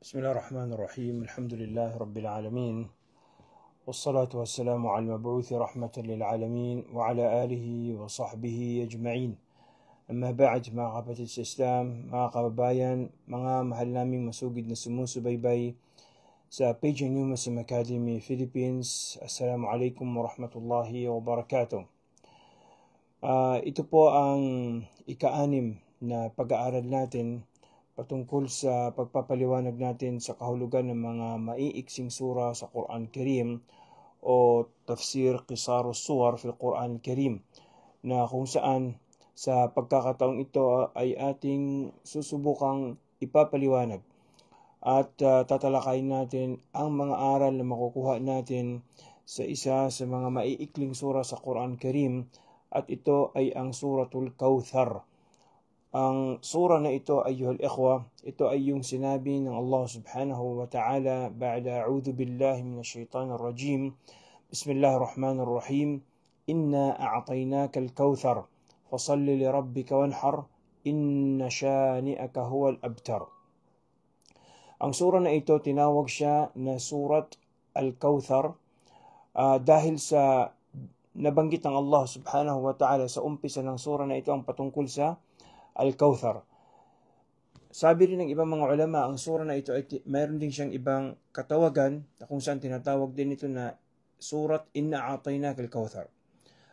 بسم الله الرحمن الرحيم. الحمد لله رب العالمين، والصلاة والسلام على المبعوث رحمة للعالمين وعلى آله وصحبه أجمعين. أما بعد, mga kapatid sa Islam, mga kababayan, mga mahal naming masugid na sumusubaybay sa page ng Muslim Academy Philippines. Assalamu alaikum warahmatullahi wabarakatuh. Ito po ang ika-anim na pag-aaral natin patungkol sa pagpapaliwanag natin sa kahulugan ng mga maiiksing sura sa Quran Karim o tafsir qisarus suwar fil Quran Karim, na kung saan sa pagkakataong ito ay ating susubukang ipapaliwanag at tatalakayin natin ang mga aral na makukuha natin sa isa sa mga maiikling sura sa Quran Karim, at ito ay ang Suratul Kauthar. Ang sura na ito, ayyuhal ikhwa, ito ay yung sinabi ng Allah subhanahu wa ta'ala ba'da a'udhu billahi minash shaitanir rajim. Bismillahirrahmanirrahim. Inna a'tainaka al-kauthar fasalli li rabbika wanhar inna shani'aka huwal abtar. Ang sura na ito, tinawag siya na Surat Al-Kauthar dahil sa nabanggit ng Allah subhanahu wa ta'ala sa umpisa ng sura na ito ang patungkol sa Al-Kauthar. Sabi rin ng ibang mga ulama, ang sura na ito ay mayroon din siyang ibang katawagan na kung saan tinatawag din ito na Surat Inna A'tainaka Al-Kauthar.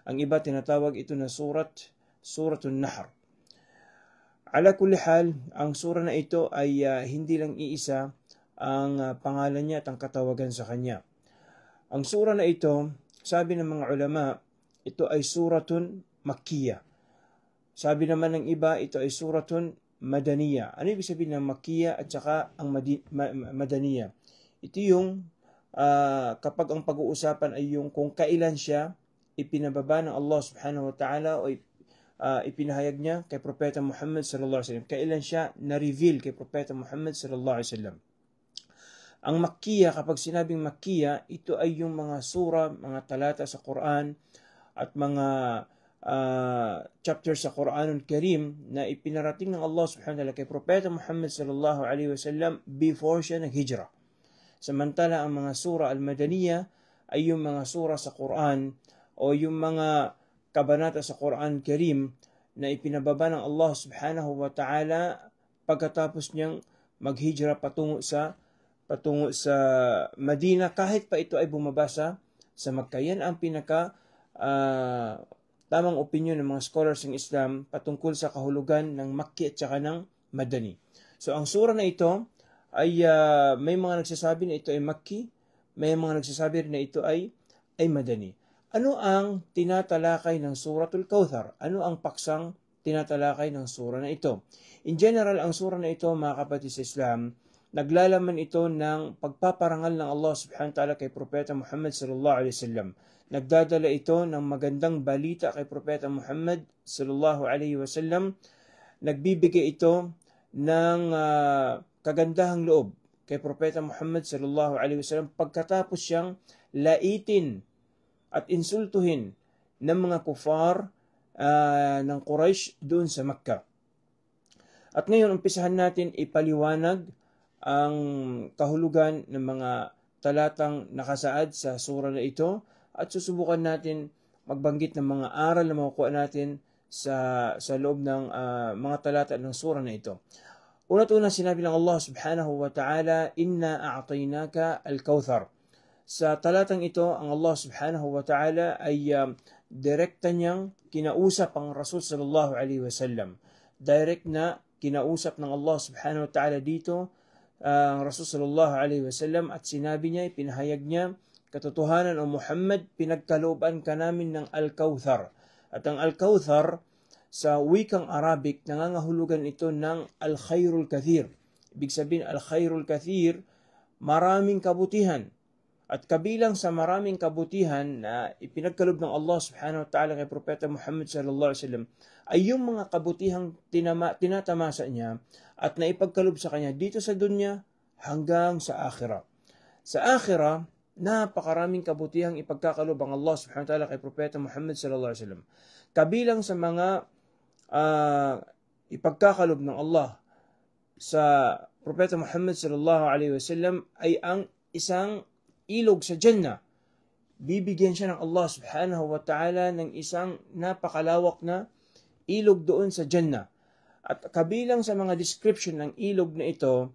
Ang iba tinatawag ito na Suratul Nahr. Ala kulli hal, ang sura na ito ay hindi lang iisa ang pangalan niya at ang katawagan sa kanya. Ang sura na ito, sabi ng mga ulama, ito ay Suratun Makkiyah. Sabi naman ng iba, ito ay Suratun Madaniyah. Ano ibig sabihin ng Makkiyah at saka ang Madaniyah? Ito yung kapag ang pag-uusapan ay yung kung kailan siya ipinababa ng Allah subhanahu wa ta'ala o ipinahayag niya kay Propeta Muhammad sallallahu alaihi wasallam. Kailan siya na-reveal kay Propeta Muhammad sallallahu alaihi wasallam. Ang Makkiyah, kapag sinabing Makkiyah, ito ay yung mga sura, mga talata sa Quran at mga chapter sa Quranul Karim na ipinarating ng Allah subhanahu wa ta'ala kay Propeta Muhammad sallallahu alaihi wasallam before siya nag-hijrah. Samantala ang mga sura al-Madaniyah ay yung mga sura sa Quran o yung mga kabanata sa Quran Karim na ipinababa ng Allah subhanahu wa ta'ala pagkatapos niyang mag-hijrah patungo sa Madina, kahit pa ito ay bumabasa sa Makkah. Yan ang pinaka tamang opinion ng mga scholars ng Islam patungkol sa kahulugan ng Makki at saka ng Madani. So ang sura na ito ay may mga nagsasabi na ito ay Makki, may mga nagsasabi rin na ito ay Madani. Ano ang tinatalakay ng Suratul Kauthar? Ano ang paksang tinatalakay ng sura na ito? In general, ang sura na ito, mga kapatid sa Islam, naglalaman ito ng pagpaparangal ng Allah subhanahu wa ta'ala kay Propeta Muhammad sallallahu alaihi wasallam. Nagdadala ito ng magandang balita kay Propeta Muhammad sallallahu alaihi wasallam. Nagbibigay ito ng kagandahang loob kay Propeta Muhammad sallallahu alaihi wasallam pagkatapos siyang laitin at insultuhin ng mga kufar ng Quraysh doon sa Makkah. At ngayon, umpisahan natin ipaliwanag ang kahulugan ng mga talatang nakasaad sa sura na ito at susubukan natin magbanggit ng mga aral na makukuha natin sa loob ng mga talata ng sura na ito. Una-una, sinabi ng Allah subhanahu wa ta'ala, Inna a'tainaka al-Kauthar. Sa talatang ito, ang Allah subhanahu wa ta'ala ay direkta niyang kinausap ang Rasul sallallahu alaihi wasallam. Direct na kinausap ng Allah subhanahu wa ta'ala dito ang Rasul sallallahu alaihi wasallam at sinabi niya, pinahayag niya, katotohanan o Muhammad, pinagkalooban ka namin ng Al-Kauthar. At ang Al-Kauthar sa wikang Arabic, nangangahulugan ito ng Al-Khairul Kathir. Ibig sabihin, Al-Khairul Kathir, maraming kabutihan. At kabilang sa maraming kabutihan na ipinagkaloob ng Allah subhanahu wa ta'ala kay Propeta Muhammad sallallahu alaihi wasallam ay yung mga kabutihang tinatamasa niya at naipagkaloob sa kanya dito sa dunya hanggang sa akhirah. Sa akhirah, napakaraming kabutihang ipagkakaloob ang Allah subhanahu wa ta'ala kay Propeta Muhammad sallallahu alaihi wasallam. Kabilang sa mga ipagkakaloob ng Allah sa Propeta Muhammad sallallahu alaihi wasallam ay ang isang ilog sa Jannah. Bibigyan siya ng Allah subhanahu wa ta'ala ng isang napakalawak na ilog doon sa Jannah. At kabilang sa mga description ng ilog na ito,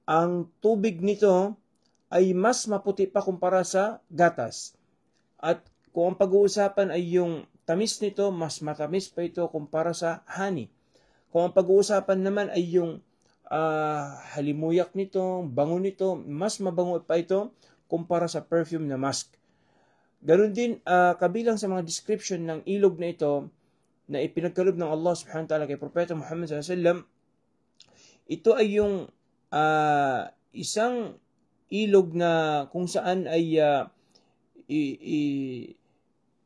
ang tubig nito ay mas maputi pa kumpara sa gatas. At kung ang pag-uusapan ay yung tamis nito, mas matamis pa ito kumpara sa honey. Kung ang pag-uusapan naman ay yung halimuyak nito, bango nito, mas mabango pa ito kumpara sa perfume na musk. Ganon din, kabilang sa mga description ng ilog na ito na ipinagkaloob ng Allah subhanahu wa ta'ala kay Propeta Muhammad sallallahu alaihi wasallam, ito ay yung isang ilog na kung saan ay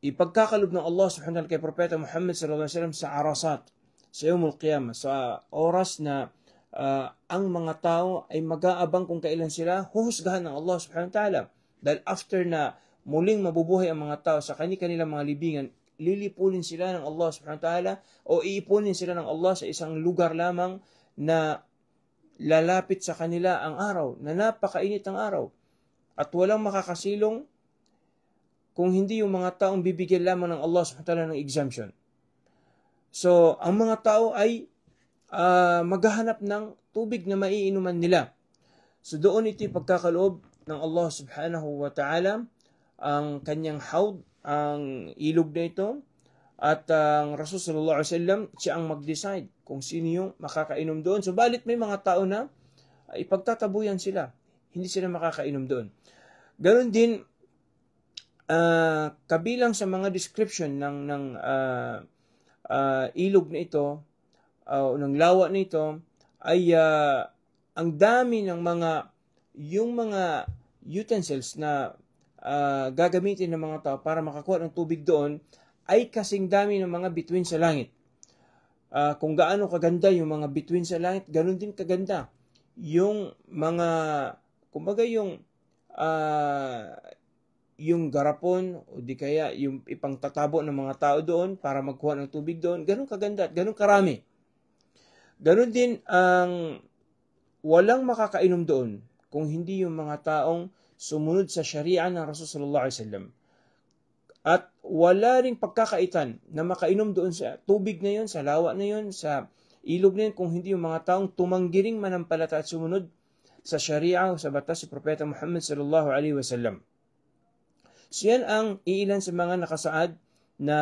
ipagkakalob ng Allah subhanahu wa ta'ala kay Propeta Muhammad sallallahu alaihi wasallam sa Arasat, sa Yawmul Qiyamah, sa oras na ang mga tao ay mag-aabang kung kailan sila huhusgahan ng Allah subhanahu wa ta'ala. Dahil after na muling mabubuhay ang mga tao sa kanilang mga libingan, lilipunin sila ng Allah subhanahu wa ta'ala o iipunin sila ng Allah sa isang lugar lamang na lalapit sa kanila ang araw, na napakainit ang araw. At walang makakasilong kung hindi yung mga taong bibigyan lamang ng Allah subhanahu wa ta'ala ng exemption. So, ang mga tao ay maghahanap ng tubig na maiinuman nila. So, doon ito yung pagkakaloob ng Allah subhanahu wa ta'ala, ang kanyang hawd, ang ilog na ito, at ang Rasul sallallahu alaihi wasallam, siya ang mag-decide kung sino yung makakainom doon. So, balit may mga tao na ipagtatabuyan sila, hindi sila makakainom doon. Ganon din, kabilang sa mga description ng ilog na ito, ng lawa na ito, ay ang dami ng yung mga utensils na gagamitin ng mga tao para makakuha ng tubig doon ay kasing dami ng mga bituin sa langit. Kung gaano kaganda yung mga bituin sa langit, ganun din kaganda yung mga, kumbaga yung garapon o di kaya yung ipangtatabo ng mga tao doon para magkuha ng tubig doon, ganun kaganda at ganun karami. Ganun din ang walang makakainom doon kung hindi yung mga taong sumunod sa sharia ng Rasul sallallahu alaihi wasallam. At wala ring pagkakaitan na makainom doon sa tubig na yun, sa lawa na yun, sa ilog na yun, kung hindi yung mga taong tumanggiring manampalata at sumunod sa sharia o sa batas si Propeta Muhammad sallallahu alaihi wasallam. So yan ang iilan sa mga nakasaad na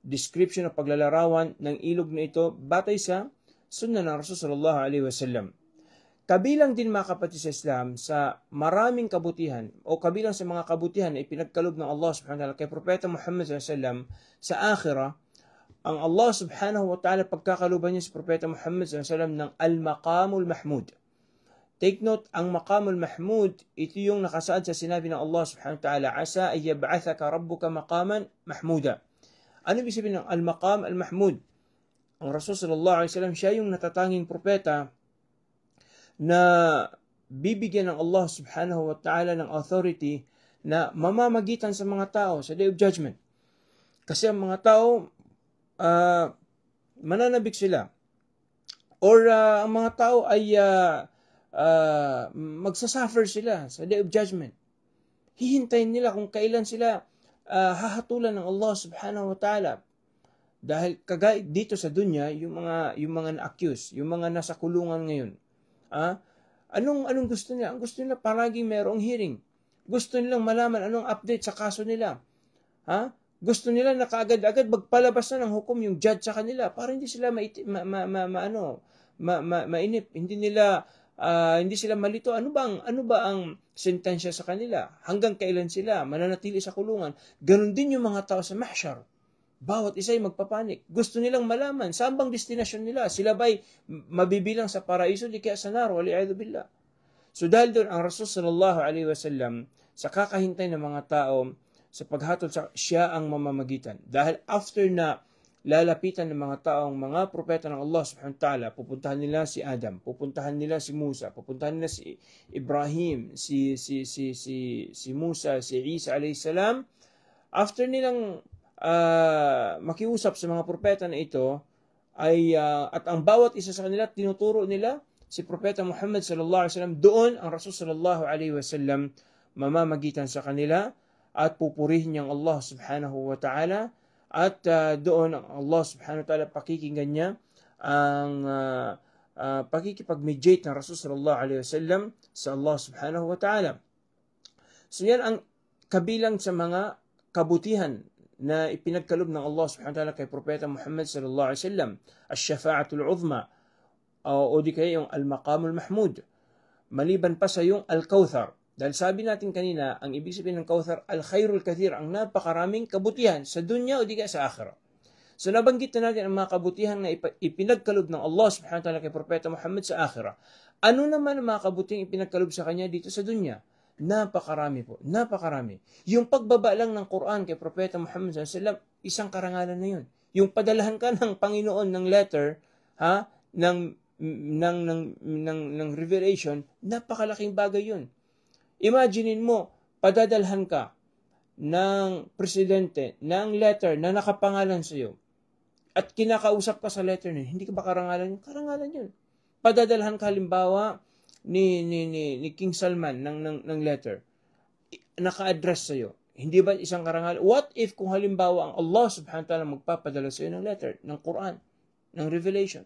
description o paglalarawan ng ilog na ito batay sa sunnah ng Rasul sallallahu alaihi wasallam. Kabilang din mga kapatid sa Islam sa maraming kabutihan o kabilang sa mga kabutihan na ipinagkaloob ng Allah subhanahu wa ta'ala kay Propeta Muhammad sallallahu alaihi wasallam sa akhirah, ang Allah subhanahu wa ta'ala pagkakaluban niya sa Propeta Muhammad sallallahu alaihi wasallam ng Al-Maqamul Mahmud. Take note, ang Maqamul Mahmud, ito yung nakasaad sa sinabi ng Allah subhanahu wa ta'ala, Asa ay yab'athaka rabbuka maqaman mahmuda. Ano ibig sabihin ng Al-Maqam Al-Mahmud? Ang Rasul sallallahu alaihi wasallam, siya yung natatanging propeta na bibigyan ng Allah subhanahu wa ta'ala ng authority na mamamagitan sa mga tao sa Day of Judgment. Kasi ang mga tao, mananabik sila. Or ang mga tao ay magsasuffer sila sa Day of Judgment. Hihintayin nila kung kailan sila hahatulan ng Allah subhanahu wa ta'ala. Dahil kagaya dito sa dunya, yung mga na-accuse, yung mga nasa kulungan ngayon, anong gusto nila? Ang gusto nila palaging merong hearing. Gusto nilang malaman anong update sa kaso nila. Gusto nila na kaagad-agad magpalabas na ng hukom yung judge sa kanila para hindi sila mainip, hindi sila malito. Ano ba ang sentensya sa kanila? Hanggang kailan sila mananatili sa kulungan? Ganon din yung mga tao sa mahsyar. Bawat isa ay magpapanik. Gusto nilang malaman saan bang destinasyon nila. Sila ba'y mabibilang sa paraiso di kaya sa nar, wali'adhu billah. So dahil doon ang Rasul sallallahu alaihi wasallam sa kakahintay ng mga tao sa paghatol sa siya ang mamamagitan. Dahil after na lalapitan ng mga taong mga propeta ng Allah subhanahu wa ta'ala, pupuntahan nila si Adam, pupuntahan nila si Musa, pupuntahan nila si Ibrahim, si Musa, si Isa alayhi salam. After nilang makiusap sa mga propeta na ito, at ang bawat isa sa kanila tinuturo nila si Propeta Muhammad sallallahu alaihi wasallam, doon ang Rasul sallallahu alaihi wasallam mamamagitan sa kanila at pupurihin niyang Allah subhanahu wa ta'ala, at doon ang Allah subhanahu wa ta'ala pakikinggan niya ang pakikipag-mediate ng Rasul sallallahu alaihi wasallam sa Allah subhanahu wa ta'ala. So yan ang kabilang sa mga kabutihan na ipinagkalob ng Allah subhanahu wa ta'ala kay Propeta Muhammad sallallahu alaihi wasallam, ash-shafa'atul uzma, o di kaya yung al-maqamul mahmud, maliban pa sa yung al-Kauthar. Dahil sabi natin kanina, ang ibig sabihin ng Kauthar, al-khairul kathir, ang napakaraming kabutihan sa dunya o di kaya sa akhirah. So nabanggit na natin ang mga kabutihan na ipinagkalob ng Allah subhanahu wa ta'ala kay Propeta Muhammad sa akhirah. Ano naman ang mga kabutihang ipinagkalob sa kanya dito sa dunya? Napakarami po, napakarami. Yung pagbaba lang ng Quran kay Propeta Muhammad sallallahu alaihi wasallam, isang karangalan na yun. Yung padalahan ka ng Panginoon ng letter, ng revelation, napakalaking bagay yun. Imaginein mo, padadalhan ka ng presidente ng letter na nakapangalan sa iyo at kinakausap ka sa letter na hindi ka ba karangalan yun? Karangalan yun. Padadalhan ka halimbawa ni King Salman ng letter, naka-address sa iyo. Hindi ba isang karangalan? What if kung halimbawa ang Allah subhanahu wa ta'ala magpapadala sa iyo ng letter, ng Quran, ng revelation?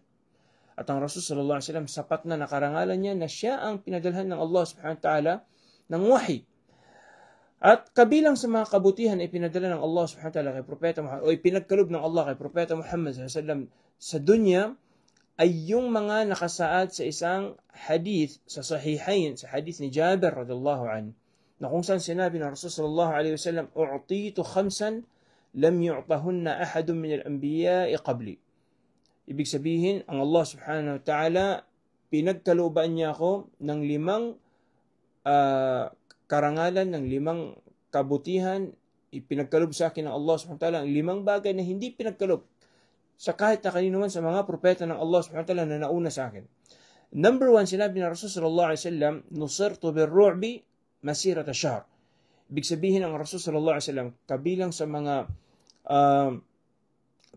At ang Rasul sallallahu alaihi wasallam, sapat na nakarangalan niya na siya ang pinadalhan ng Allah subhanahu wa ta'ala ng wahi. At kabilang sa mga kabutihan ay pinadala ng Allah subhanahu wa ta'ala kay Propeta Muhammad, o ipinagkalob ng Allah kay Propeta Muhammad sallallahu alaihi wasallam sa dunya, ay yung mga nakasaad sa isang hadith sa Sahihain, sa hadith ni Jabir radhiyallahu anhu, na kung saan sinabi ng Rasul sallallahu alaihi wasallam, u'titu khamsan lam yu'tahunna ahadun min al-anbiya'i qabli. Ibig sabihin, ang Allah subhanahu wa ta'ala, pinagkalooban niya ako ng 5 karangalan, ng 5 kabutihan, ipinagkalob sa akin ng Allah subhanahu wa ta'ala ang 5 bagay na hindi pinagkalob sa kahit na kanino man sa mga propeta ng Allah subhanahu wa ta'ala na nauna sa akin. Number 1, sinabi ng Rasul sallallahu alaihi wasallam, nusirtu birru'bi masirata shahr. Ibig sabihin ang Rasul sallallahu alaihi wasallam, kabilang sa mga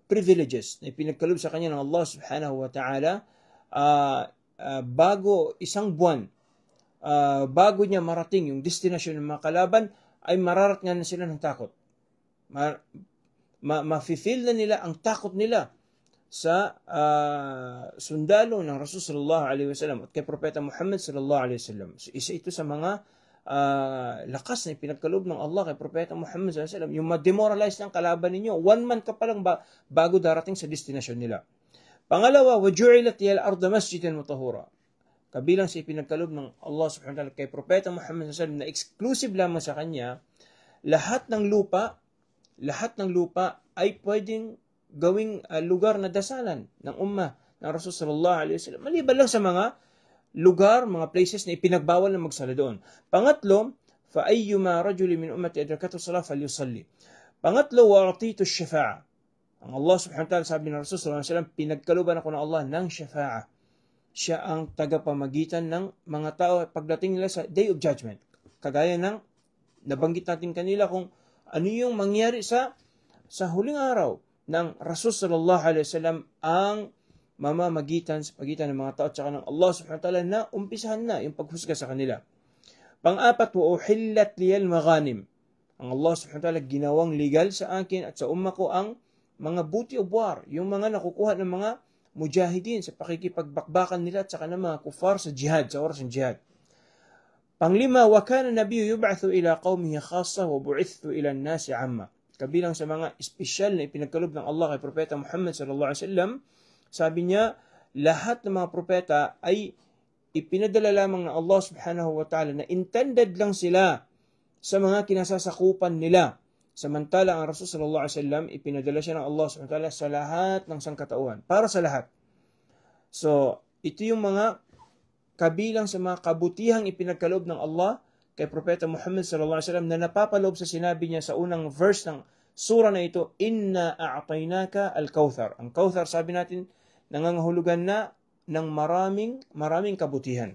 privileges na ipinagkalob sa kanya ng Allah subhanahu wa ta'ala, bago isang buwan, bago niya marating yung destinasyon ng mga kalaban, ay mararatngan na sila ng takot. Ma-feel na nila ang takot nila sa sundalo ng Rasul sallallahu alaihi wasallam at kay Propeta Muhammad sallallahu alaihi wasallam. So, isa ito sa mga lakas na ipinagkalob ng Allah kay Propeta Muhammad sallallahu alaihi wasallam, yung ma-demoralize ng kalaban ninyo 1 month ka pa lang bago darating sa destinasyon nila. Pangalawa, waju'ilat liyal ardu masjidan wa tahura. Kabilang sa ipinagkalob ng Allah subhanahu wa ta'ala kay Propeta Muhammad sallallahu alaihi wasallam na exclusive lamang sa kanya, lahat ng lupa ay pwedeng gawing lugar na dasalan ng ummah ng Rasul sallallahu alaihi wasallam. Maliban lang sa mga lugar, mga places na ipinagbawal na magsala doon. Pangatlo, fa ayyuma rajulin min ummati adrakatu salat falyusalli. Pangatlo, wa atitu ash-shafa'a. Ang Allah subhanahu wa ta'ala, sabi ng Rasul sallallahu alaihi wasallam, pinagkaloban ako ng Allah ng shafa'a. Siya ang tagapamagitan ng mga tao pagdating nila sa Day of Judgment. Kagaya ng nabanggit natin kanila kung ano yung mangyari sa huling araw ng Rasul sallallahu alaihi wasallam ang mamamagitan sa pagitan ng mga tao at saka ng Allah subhanahu wa ta'ala na umpisahan na yung paghusga sa kanila. Pang-apat, wa uhillat liyal maghanim. Ang Allah subhanahu wa ta'ala ginawang legal sa akin at sa umma ko ang mga booty of war, yung mga nakukuha ng mga mujahidin sa pakikipagbakbakan nila at saka ng mga kufar sa jihad, sa oras ng jihad. Panglima, wa kana nabiyyu yub'athu ila qaumihi khassa wa bu'ithtu ila an-nasi 'amma. Kabilang sa mga espesyal na ipinagkalob ng Allah kay Propeta Muhammad sallallahu alaihi wasallam, sabi niya, lahat ng mga propeta ay ipinadala lamang ng Allah subhanahu wa ta'ala na intended lang sila sa mga kinasasakupan nila. Samantala ang Rasul sallallahu alaihi wasallam, ipinadala siya ng Allah subhanahu wa ta'ala sa lahat ng sangkatauhan, para sa lahat. So, ito yung mga kabilang sa mga kabutihang ipinagkaloob ng Allah kay Propeta Muhammad sallallahu alaihi wasallam na napapaloob sa sinabi niya sa unang verse ng sura na ito, inna a'tainaka al-Kauthar. Ang Kauthar, sabi natin, nangangahulugan na ng maraming kabutihan.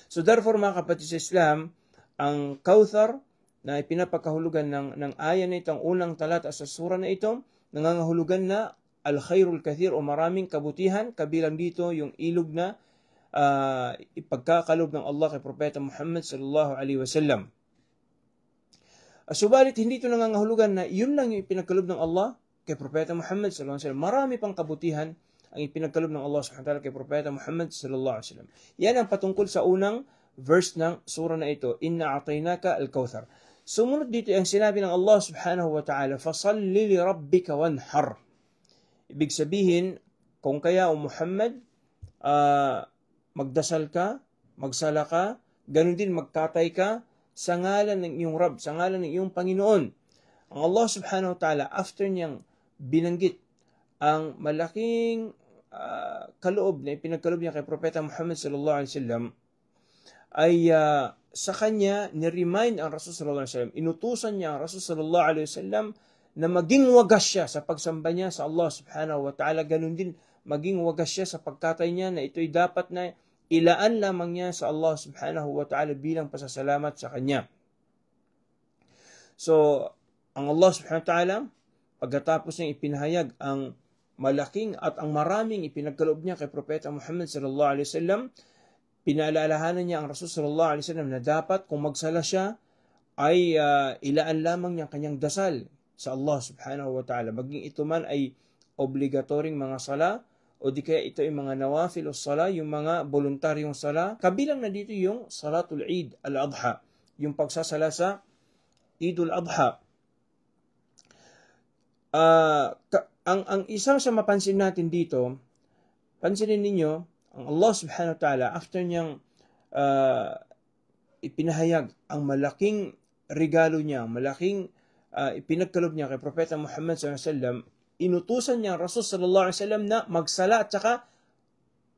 So therefore, mga kapatid sa Islam, ang Kauthar na ipinapakahulugan ng aya na ito, ang unang talata sa sura na ito, nangangahulugan na al-khairul kathir o maraming kabutihan, kabilang dito yung ilog na ipagkakalob ng Allah kay Propeta Muhammad sallallahu alaihi wasallam. Subalit hindi ito nangangahulugan na yun lang yung ipinagkalob ng Allah kay Propeta Muhammad sallallahu alaihi wasallam. Marami pang kabutihan ang ipinagkalob ng Allah subhanahu wa ta'ala kay Propeta Muhammad sallallahu alaihi wasallam. Yan ang patungkol sa unang verse ng surah na ito, Inna a'tainaka al-Kawthar. Sumunod dito ang sinabi ng Allah subhanahu wa ta'ala, Fasalli li rabbika wanhar. Ibig sabihin, kung kaya o Muhammad, magdasal ka, magsala ka, ganun din magkatay ka, sa ngalan ng iyong Rabb, sa ngalan ng iyong Panginoon. Ang Allah subhanahu wa ta'ala, after niyang binanggit ang malaking kaloob na ipinagkaloob niya kay Propeta Muhammad sallallahu alaihi wasallam, ay sa kanya ni-remind ang Rasul sallallahu alaihi wasallam, inutusan niya ang Rasul sallallahu alaihi wasallam na maging wagas siya sa pagsamba niya sa Allah subhanahu wa ta'ala. Ganun din, maging wagas siya sa pagkatay niya na ito'y dapat na ilaan lamang niya sa Allah subhanahu wa ta'ala bilang pasasalamat sa kanya. So, ang Allah subhanahu wa ta'ala, pagkatapos niyang ipinahayag ang malaking at ang maraming ipinagkaloob niya kay Propeta Muhammad sallallahu alaihi wasallam, pinaalalahanan niya ang Rasul sallallahu alaihi wasallam na dapat kung magsala siya ay ilaan lamang niya kanyang dasal sa Allah subhanahu wa ta'ala. Maging ito man ay obligatoryong mga sala o di kaya ito ay mga nawafil o sala, yung mga voluntaryong sala. Kabilang na dito yung Salatul Eid al-Adha, yung pagsasala sa Eidul Adha. Ang isang sa mapansin natin dito, pansinin ninyo, ang Allah subhanahu wa ta'ala, after niyang ipinahayag ang malaking regalo niya, malaking ipinagkalob niya kay Propeta Muhammad sallallahu alaihi wasallam, inutusan niya ang Rasul sallallahu alaihi wasallam na magsala at saka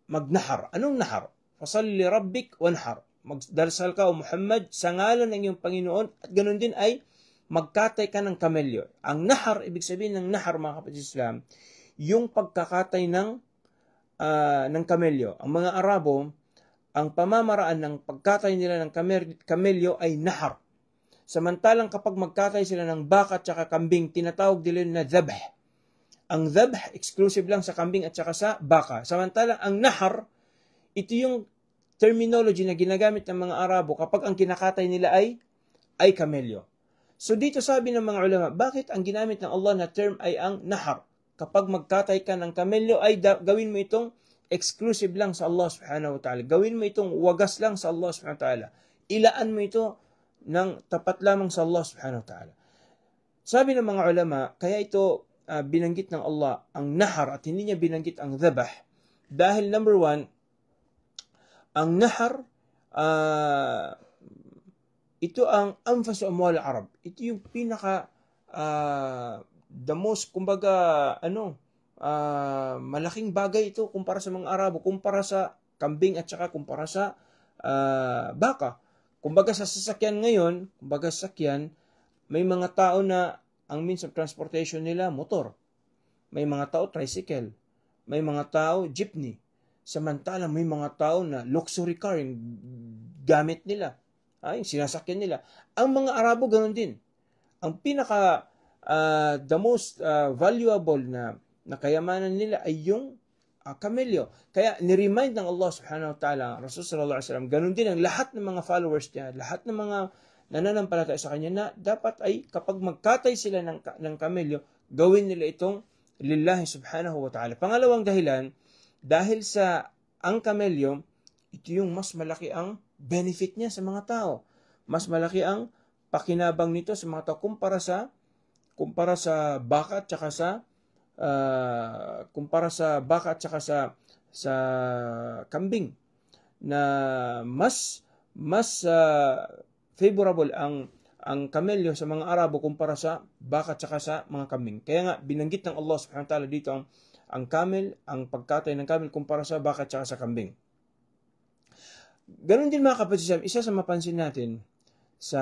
magnahar. Anong nahar? Fasalli rabbik wanhar. Magdarsal ka o Muhammad sa ngalan ng iyong Panginoon, at ganoon din ay magkatay ka ng kamelyo. Ang nahar, ibig sabihin ng nahar, mga kapatid Islam, yung pagkakatay ng kamelyo. Ang mga Arabo, ang pamamaraan ng pagkatay nila ng kamelyo ay nahar. Samantalang kapag magkatay sila ng baka at saka kambing, tinatawag nila na dhabh. Ang dhabh, exclusive lang sa kambing at saka sa baka. Samantalang ang nahar, ito yung terminology na ginagamit ng mga Arabo kapag ang kinakatay nila ay kamelyo. So dito sabi ng mga ulama, bakit ang ginamit ng Allah na term ay ang nahar? Kapag magkatay ka ng kamelyo ay gawin mo itong exclusive lang sa Allah subhanahu wa ta'ala. Gawin mo itong wagas lang sa Allah subhanahu wa ta'ala. Ilaan mo ito ng tapat lamang sa Allah subhanahu wa ta'ala. Sabi ng mga ulama, kaya ito binanggit ng Allah ang nahar at hindi niya binanggit ang dhabh. Dahil number one, ang nahar, ito ang anfas amwal Arab. Ito yung pinaka the most, kumbaga, malaking bagay ito kumpara sa mga Arabo, kumpara sa kambing at saka kumpara sa baka. Kumbaga sa sasakyan ngayon, may mga tao na ang means of transportation nila motor. May mga tao tricycle. May mga tao jeepney. Samantala may mga tao na luxury car yung gamit nila. Yung sinasakyan nila. Ang mga Arabo ganoon din. Ang pinaka the most valuable na kayamanan nila ay yung kamelyo. Kaya ni-remind ng Allah subhanahu wa ta'ala, Rasul sallallahu alaihi wasallam, ganun din ang lahat ng mga followers niya, lahat ng mga nananampalataya sa kanya na dapat ay kapag magkatay sila ng kamelyo, gawin nila itong lillahi subhanahu wa ta'ala. Pangalawang dahilan, dahil sa ang kamelyo, ito yung mas malaki ang benefit niya sa mga tao. Mas malaki ang pakinabang nito sa mga tao kumpara sa baka at saka sa kambing, na mas favorable ang kamelyo sa mga Arabo kumpara sa baka at saka sa mga kambing. Kaya nga binanggit ng Allah subhanahu wa ta'ala dito ang camel, ang pagkatay ng camel kumpara sa baka at saka sa kambing. Ganon din mga kapatid, isa sa mapansin natin sa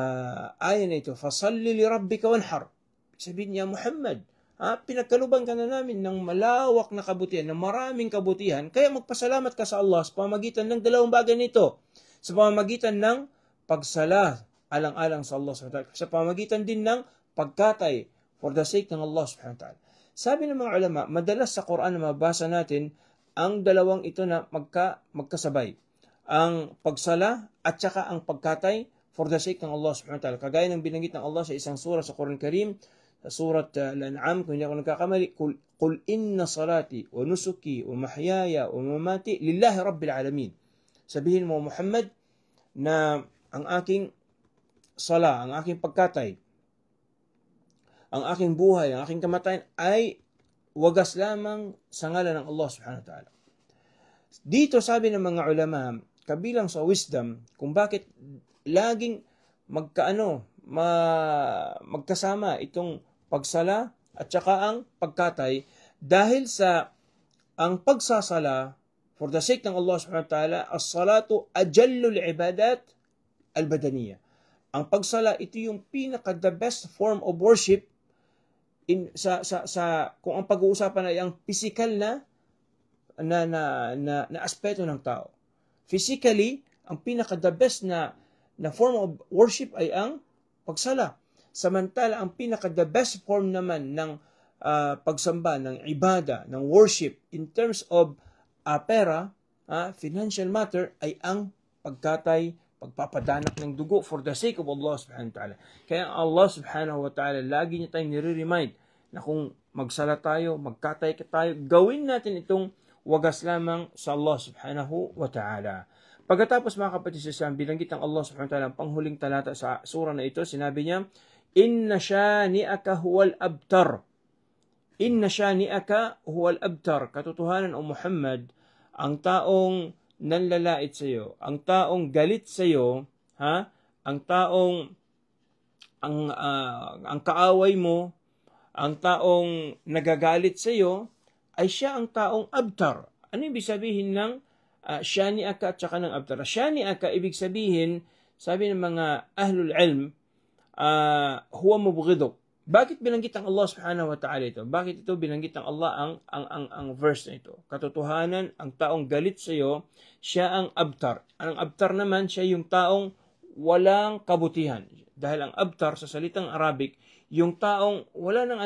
ayan na ito, fasalli li rabbika wanhar. Sabihin niya, Muhammad, pinagkaluban ka na namin ng malawak na kabutihan, ng maraming kabutihan, kaya magpasalamat ka sa Allah sa pamamagitan ng dalawang bagay nito. Sa pamamagitan ng pagsala, alang-alang sa Allah subhanahu wa ta'ala. Sa pamamagitan din ng pagkatay for the sake ng Allah subhanahu wa ta'ala. Sabi ng mga ulama, madalas sa Quran na mabasa natin, ang dalawang ito na magkasabay. Ang pagsala at saka ang pagkatay for the sake ng Allah subhanahu wa ta'ala. Kagaya ng binanggit ng Allah sa isang surah sa Quran Karim, sa surat Al-An'am, kung hindi ako nagkakamali, Qul inna salati wa nusuki wa mahyaya wa mamati lillahi rabbil alamin. Sabihin mo, Muhammad, na ang aking sala, ang aking pagkatay, ang aking buhay, ang aking kamatayan ay wagas lamang sa ngalan ng Allah subhanahu wa ta'ala. Dito sabi ng mga ulama, kabilang sa wisdom, kung bakit laging magkasama itong pagsala at saka ang pagkatay, dahil sa ang pagsasala for the sake ng Allah subhanahu wa ta'ala, as-salatu ajallul ibadat al-badaniyah. Ang pagsala, ito yung the best form of worship kung ang pag-uusapan ay ang physical na aspeto ng tao. Physically, ang the best na form of worship ay ang pagsala. Samantala, ang the best form naman ng pagsamba, ng ibada, ng worship in terms of pera, financial matter, ay ang pagkatay, pagpapadanak ng dugo for the sake of Allah subhanahu wa ta'ala. Kaya Allah subhanahu wa ta'ala, lagi niya tayong nire-remind na kung magsala tayo, magkatay tayo, gawin natin itong wagas lamang sa Allah subhanahu wa ta'ala. Pagkatapos mga kapatid sa Islam, binanggit ng Allah subhanahu wa ta'ala ang panghuling talata sa surah na ito, sinabi niya, Inna shani'aka huwal abtar. Inna shani'aka huwal abtar. Katotohanan o Muhammad, ang taong nanlalait sa iyo, ang taong galit sa iyo, ang taong ang kaaway mo, ang taong nagagalit sa iyo, ay siya ang taong abtar. Ano ibig sabihin ng shani'aka at saka ng abtar? Shani'aka, ibig sabihin, sabi ng mga ahlul ilm, huwa mubghiduk. Bakit binanggit ng Allah subhanahu wa ta'ala ito? Bakit ito binanggit ng Allah ang verse na ito? Katotohanan, ang taong galit sa iyo, siya ang abtar. Ang abtar naman, siya yung taong walang kabutihan. Dahil ang abtar sa salitang Arabic, yung taong wala ng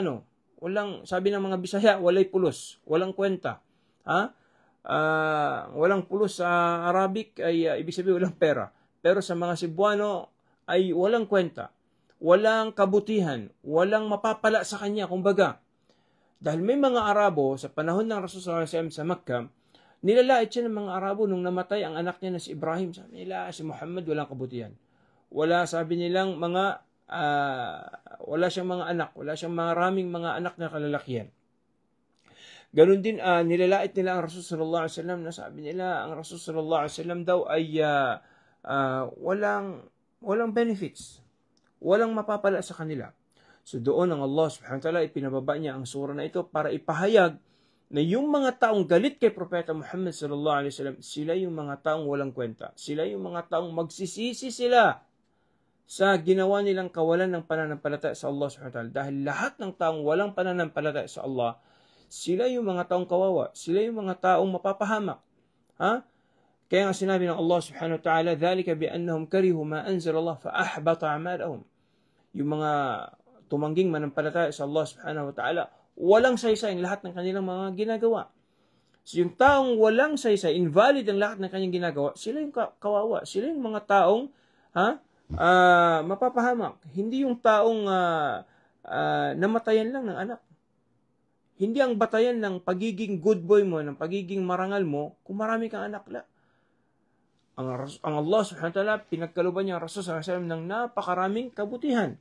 walang, sabi ng mga Bisaya, walay pulos, walang kwenta. Walang pulos sa Arabic ay ibig sabihin walang pera. Pero sa mga Cebuano ay walang kwenta, walang kabutihan, walang mapapala sa kanya, kumbaga. Dahil may mga Arabo sa panahon ng Rasul sallallahu alaihi wasallam sa Makkah, nilalait siya ng mga Arabo nung namatay ang anak niya na si Ibrahim. Sabi nila, si Muhammad walang kabutihan. Wala, sabi nilang wala siyang mga anak, wala siyang maraming mga anak na kalalakihan. Ganun din, nilalait nila ang Rasul sallallahu alaihi wasallam na sabi nila, ang Rasul sallallahu alaihi wasallam daw ay walang benefits, walang mapapala sa kanila. So doon ang Allah subhanahu wa ta'ala ipinababa niya ang surah na ito para ipahayag na yung mga taong galit kay Propeta Muhammad sallallahu alaihi wasallam, sila yung mga taong walang kwenta. Sila yung mga taong magsisisi sila sa ginawa nilang kawalan ng pananampalataya sa Allah subhanahu wa ta'ala. Dahil lahat ng taong walang pananampalataya sa Allah, sila yung mga taong kawawa. Sila yung mga taong mapapahamak. Kaya nga sinabi ng Allah subhanahu wa ta'ala, ذَلِكَ بِأَنَّهُمْ كَرِهُ مَا أَنزَلَ اللَّهُ فَأَحْبَطَ أَعْمَالَهُمْ. Yung mga tumangging manampalataya sa Allah subhanahu wa ta'ala, walang saysay ang lahat ng kanilang mga ginagawa. So yung taong walang saysay, invalid ang lahat ng kanyang ginagawa, sila yung kawawa. Sila yung mga taong mapapahamak. Hindi yung taong namatayan lang ng anak. Hindi ang batayan ng pagiging good boy mo, ng pagiging marangal mo, kung marami kang anak la. Ang Allah subhanahu wa ta'ala, pinagkaluban niya ang Rasul sallallahu alaihi wasallam ng napakaraming kabutihan.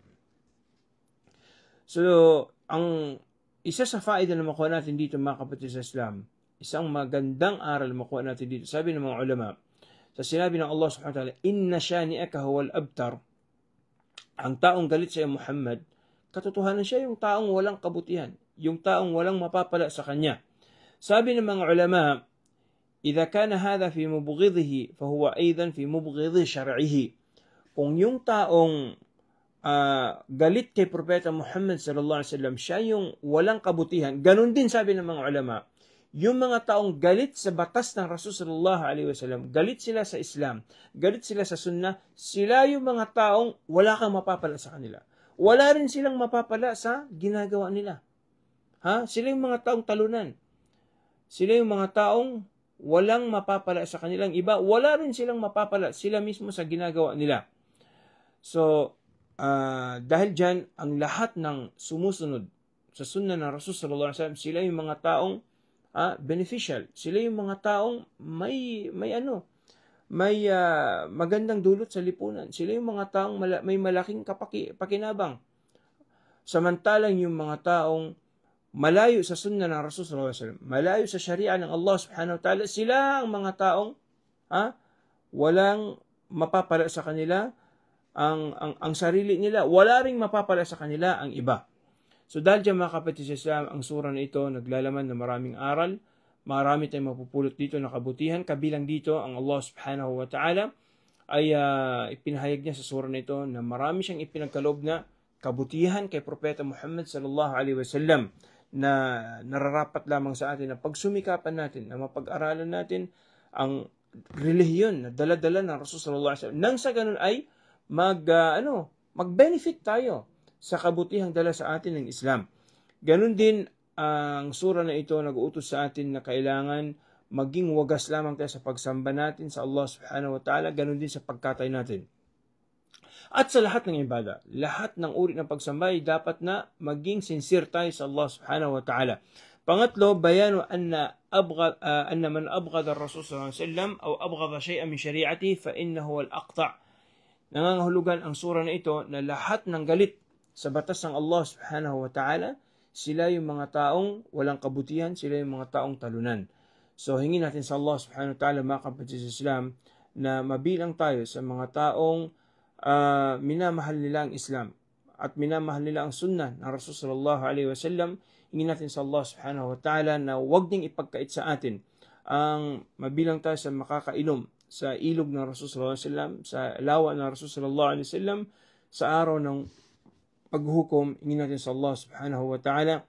So, ang isa sa faida na makuha natin dito mga kapatid sa Islam, isang magandang aral na makuha natin dito, sabi ng mga ulama, sa sinabi ng Allah subhanahu wa ta'ala, Inna shani'aka huwal abtar, ang taong galit sa Muhammad, katotohanan siya yung taong walang kabutihan, yung taong walang mapapala sa kanya. Sabi ng mga ulama, إذا كان هذا في مبغضه فهو أيضا في مبغض شرعه. Kung yung taong galit kay Propeta Muhammad sallallahu alaihi wasallam, siya yung walang kabutihan, ganun din sabi ng mga ulama, yung mga taong galit sa batas ng Rasul sallallahu alaihi wasallam, galit sila sa Islam, galit sila sa Sunnah, sila yung mga taong wala kang mapapala sa kanila. Wala rin silang mapapala sa ginagawa nila. Sila yung mga taong talunan. Sila yung mga taong walang mapapala sa kanilang iba, wala rin silang mapapala sila mismo sa ginagawa nila. So, dahil dyan, ang lahat ng sumusunod sa sunna ng Rasul sallallahu alaihi wasallam, sila yung mga taong beneficial. Sila yung mga taong may magandang dulot sa lipunan. Sila yung mga taong may malaking pakinabang. Samantalang yung mga taong malayo sa sunna ng Rasul sallallahu alaihi wasallam, malayo sa sharia ng Allah subhanahu wa ta'ala, sila ang mga taong walang mapapala sa kanila ang sarili nila, wala ring mapapala sa kanila ang iba. So dahil dyan mga kapatid sa Islam, ang sura na ito naglalaman ng maraming aral, marami tayong mapupulot dito na kabutihan, kabilang dito ang Allah subhanahu wa ta'ala ay ipinahayag niya sa sura na ito na marami siyang ipinagkaloob na kabutihan kay Propeta Muhammad sallallahu alaihi wasallam, na nararapat lamang sa atin na pagsumikapan natin, na mapag-aralan natin ang relihiyon na dala-dala ng Rasul sallallahu alaihi wasallam, nang sa ganun ay mag-benefit tayo sa kabutihang dala sa atin ng Islam. Ganun din ang sura na ito nag-uutos sa atin na kailangan maging wagas lamang tayo sa pagsamba natin sa Allah subhanahu wa ta'ala, ganun din sa pagkatay natin. At sa lahat ng ibada, lahat ng uri ng pagsamba ay dapat na maging sincere tayo sa Allah subhanahu wa ta'ala. Pangatlo, bayanu anna man abghada ar-Rasul sallallahu alaihi wasallam aw abghada shay'an min shari'ati fa innahu al-aqta'. Nangangahulugan ang sura na ito na lahat ng galit sa batas ng Allah subhanahu wa ta'ala, sila yung mga taong walang kabutihan, sila yung mga taong talunan. So hingin natin sa Allah subhanahu wa ta'ala, mga kapatid sa Islam, na mabilang tayo sa mga taong minamahal nila ang Islam at minamahal nila ang sunnah ng Rasul sallallahu alaihi wasallam. Hingin natin sa Allah subhanahu wa ta'ala na huwag niyang ipagkait sa atin ang mabilang tayo sa makakainom sa ilog ng Rasul sallallahu alaihi wasallam, sa lawa ng Rasul sallallahu alaihi wasallam sa araw ng paghukom. Hingin natin sa Allah subhanahu wa ta'ala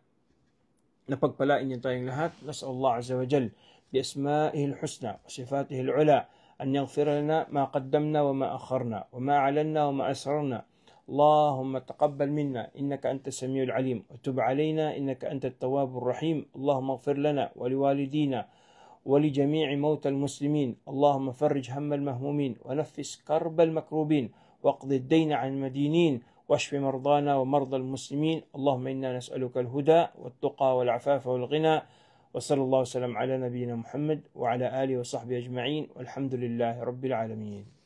na pagpalain niya tayong lahat. Nasa Allah azza wa jal bi asma'ihil husna wa sifatihil ula أن يغفر لنا ما قدمنا وما أخرنا وما أعلنا وما أسررنا. اللهم تقبل منا إنك أنت السميع العليم وتب علينا إنك أنت التواب الرحيم. اللهم اغفر لنا ولوالدينا ولجميع موتى المسلمين. اللهم فرج هم المهمومين ونفس كرب المكروبين واقض الدين عن المدينين واشف مرضانا ومرضى المسلمين. اللهم إنا نسألك الهدى والتقى والعفاف والغنى. وصلى الله وسلم على نبينا محمد وعلى آله وصحبه أجمعين والحمد لله رب العالمين.